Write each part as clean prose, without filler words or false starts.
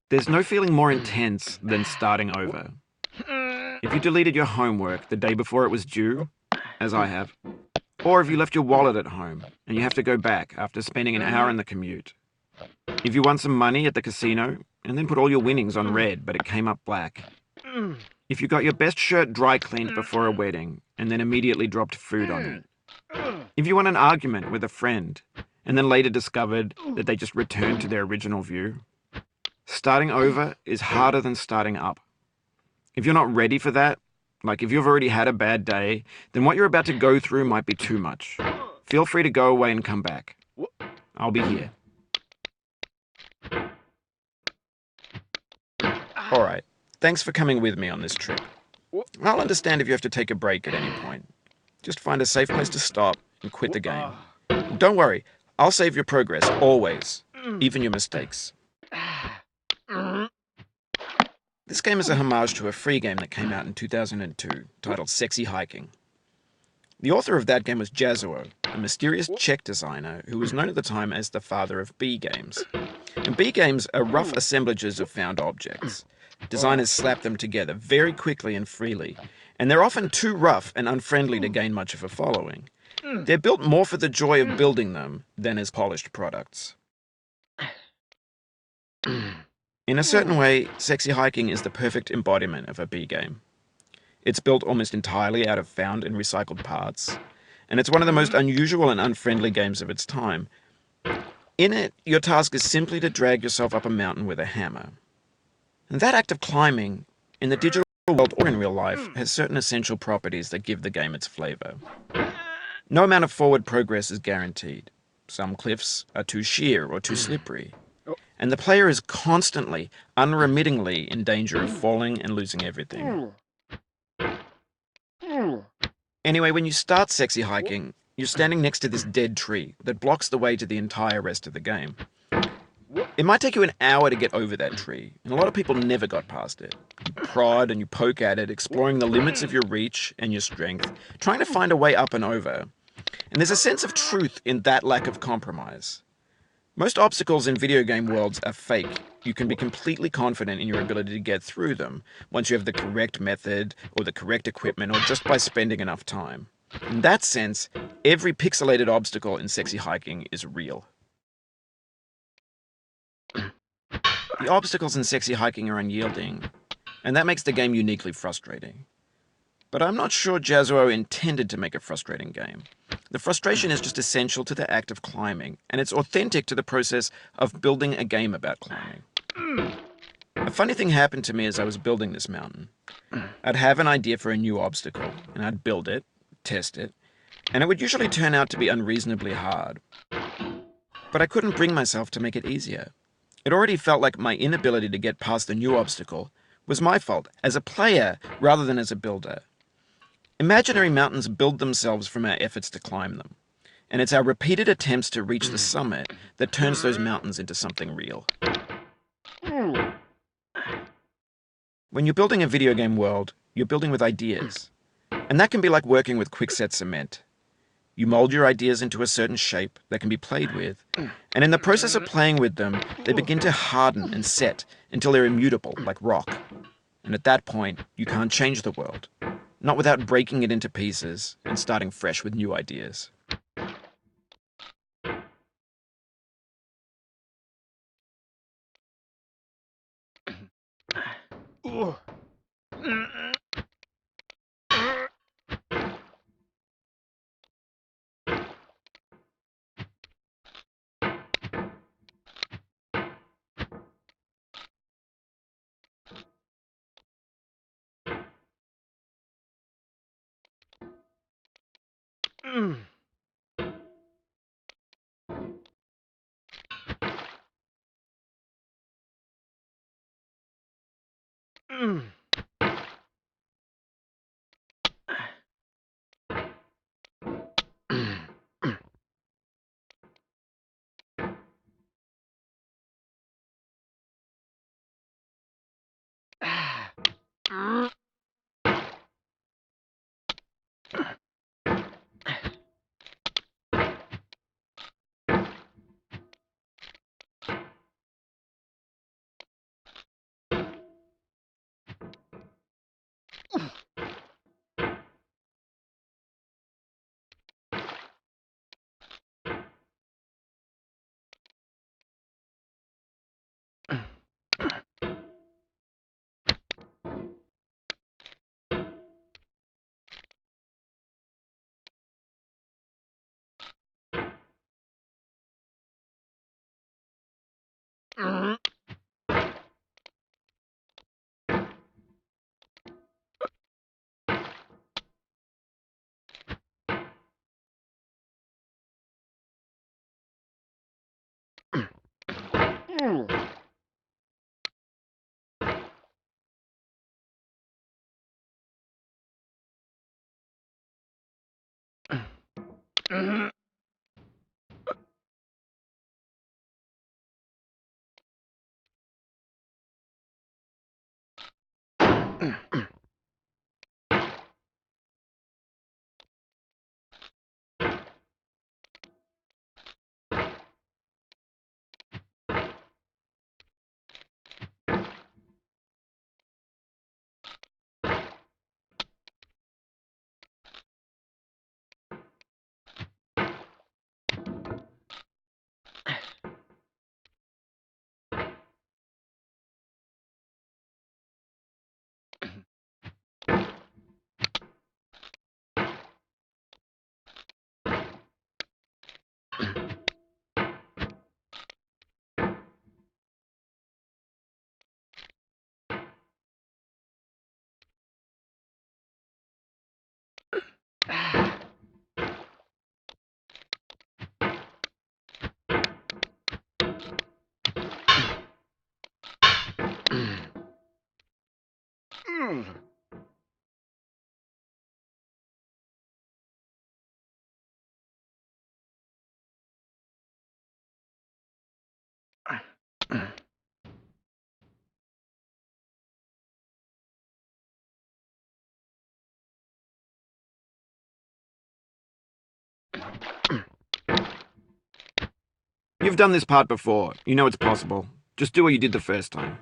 There's no feeling more intense than starting over. If you deleted your homework the day before it was due, as I have, or if you left your wallet at home and you have to go back after spending an hour in the commute. If you won some money at the casino and then put all your winnings on red but it came up black. If you got your best shirt dry cleaned before a wedding and then immediately dropped food on it. If you won an argument with a friend and then later discovered that they just returned to their original view. Starting over is harder than starting up. If you're not ready for that, like if you've already had a bad day, then what you're about to go through might be too much. Feel free to go away and come back. I'll be here. Alright, thanks for coming with me on this trip. I'll understand if you have to take a break at any point. Just find a safe place to stop and quit the game. Don't worry, I'll save your progress, always. Even your mistakes. This game is a homage to a free game that came out in 2002, titled Sexy Hiking. The author of that game was Jazzuo, a mysterious Czech designer who was known at the time as the father of B games. And B games are rough assemblages of found objects. Designers slap them together very quickly and freely, and they're often too rough and unfriendly to gain much of a following. They're built more for the joy of building them than as polished products. In a certain way, Sexy Hiking is the perfect embodiment of a B game. It's built almost entirely out of found and recycled parts, and it's one of the most unusual and unfriendly games of its time. In it, your task is simply to drag yourself up a mountain with a hammer. And that act of climbing, in the digital world or in real life, has certain essential properties that give the game its flavor. No amount of forward progress is guaranteed. Some cliffs are too sheer or too slippery. And the player is constantly, unremittingly in danger of falling and losing everything. Anyway, when you start Sexy Hiking, you're standing next to this dead tree that blocks the way to the entire rest of the game. It might take you an hour to get over that tree, and a lot of people never got past it. You prod and you poke at it, exploring the limits of your reach and your strength, trying to find a way up and over. And there's a sense of truth in that lack of compromise. Most obstacles in video game worlds are fake. You can be completely confident in your ability to get through them once you have the correct method or the correct equipment or just by spending enough time. In that sense, every pixelated obstacle in Sexy Hiking is real. The obstacles in Sexy Hiking are unyielding, and that makes the game uniquely frustrating. But I'm not sure Jazzuo intended to make a frustrating game. The frustration is just essential to the act of climbing, and it's authentic to the process of building a game about climbing. A funny thing happened to me as I was building this mountain. I'd have an idea for a new obstacle, and I'd build it, test it, and it would usually turn out to be unreasonably hard. But I couldn't bring myself to make it easier. It already felt like my inability to get past the new obstacle was my fault, as a player rather than as a builder. Imaginary mountains build themselves from our efforts to climb them, and it's our repeated attempts to reach the summit that turns those mountains into something real. When you're building a video game world, you're building with ideas, and that can be like working with quickset cement. You mold your ideas into a certain shape that can be played with, and in the process of playing with them, they begin to harden and set until they're immutable, like rock. And at that point, you can't change the world. Not without breaking it into pieces and starting fresh with new ideas. You've done this part before. You know it's possible. Just do what you did the first time.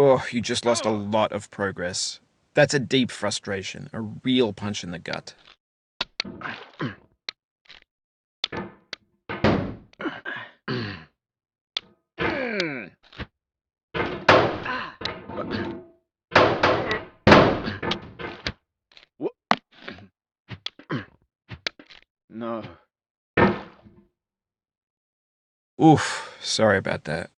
Oh, you just lost a lot of progress. That's a deep frustration, a real punch in the gut. No. Oof, sorry about that.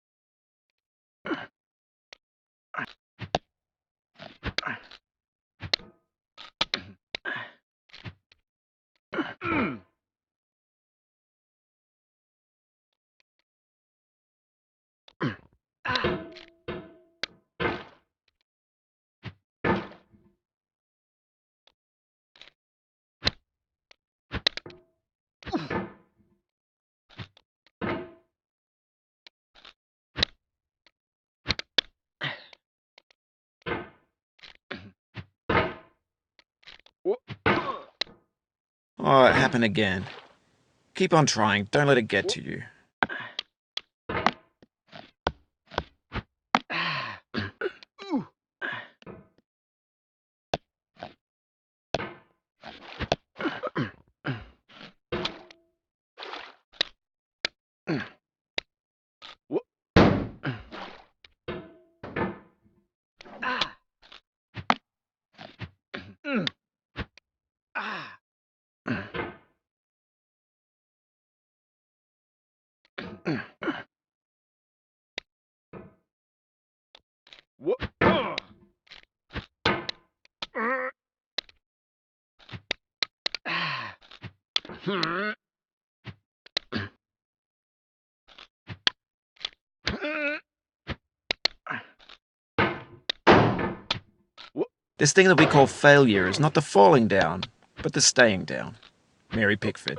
Oh, it happened again. Keep on trying. Don't let it get to you. This thing that we call failure is not the falling down, but the staying down. Mary Pickford.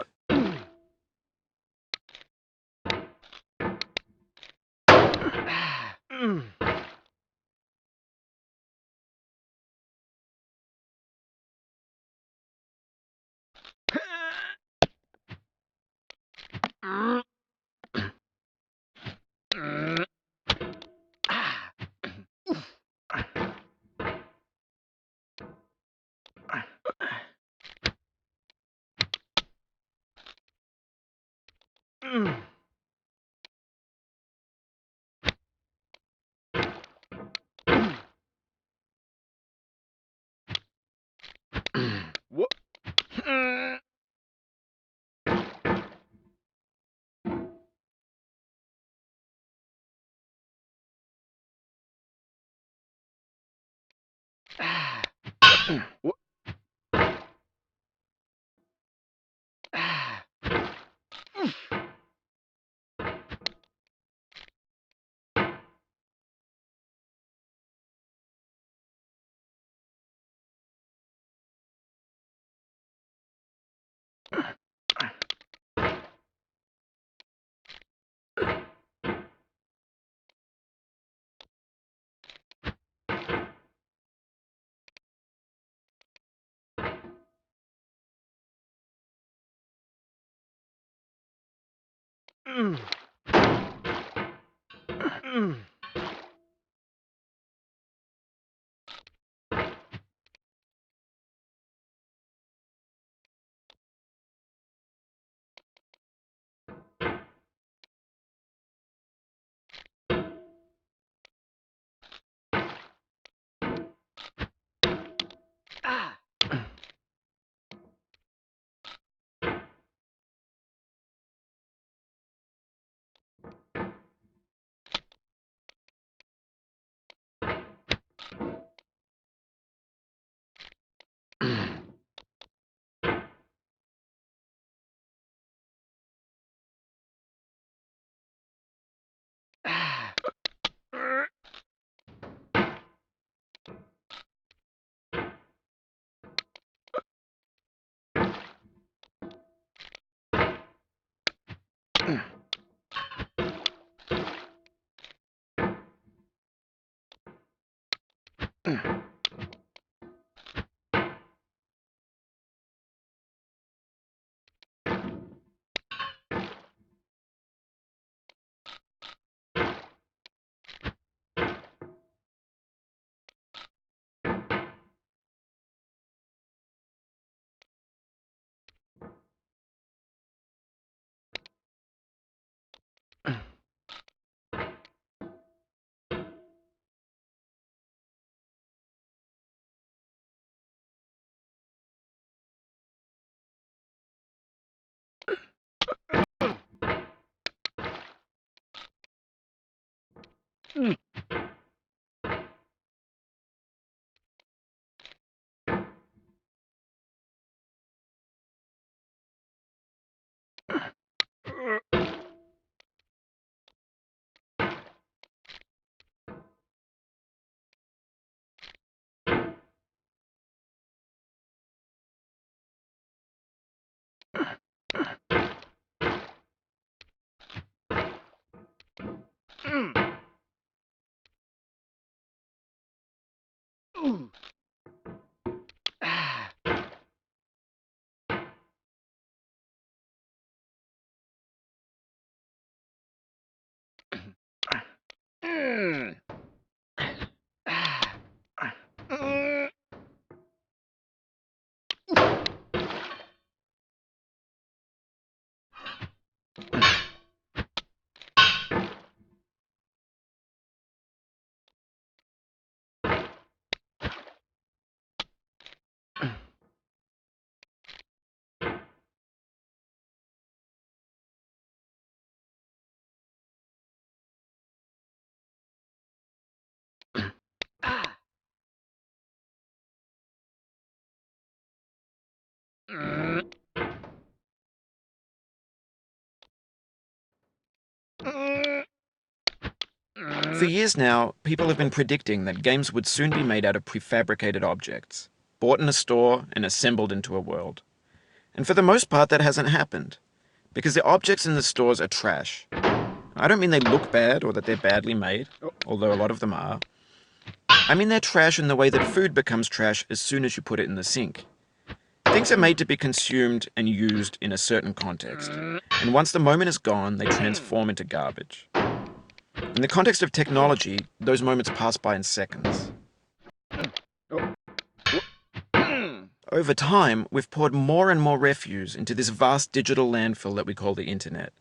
For years now, people have been predicting that games would soon be made out of prefabricated objects, bought in a store and assembled into a world. And for the most part, that hasn't happened, because the objects in the stores are trash. I don't mean they look bad or that they're badly made, although a lot of them are. I mean they're trash in the way that food becomes trash as soon as you put it in the sink. Things are made to be consumed and used in a certain context, and once the moment is gone, they transform into garbage. In the context of technology, those moments pass by in seconds. Over time, we've poured more and more refuse into this vast digital landfill that we call the internet.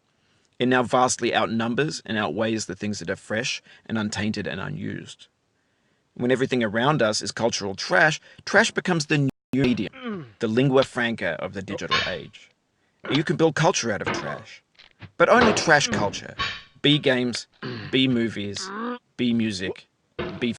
It now vastly outnumbers and outweighs the things that are fresh and untainted and unused. When everything around us is cultural trash, trash becomes the new medium, the lingua franca of the digital age. You can build culture out of trash, but only trash culture. B games, B movies, B music, B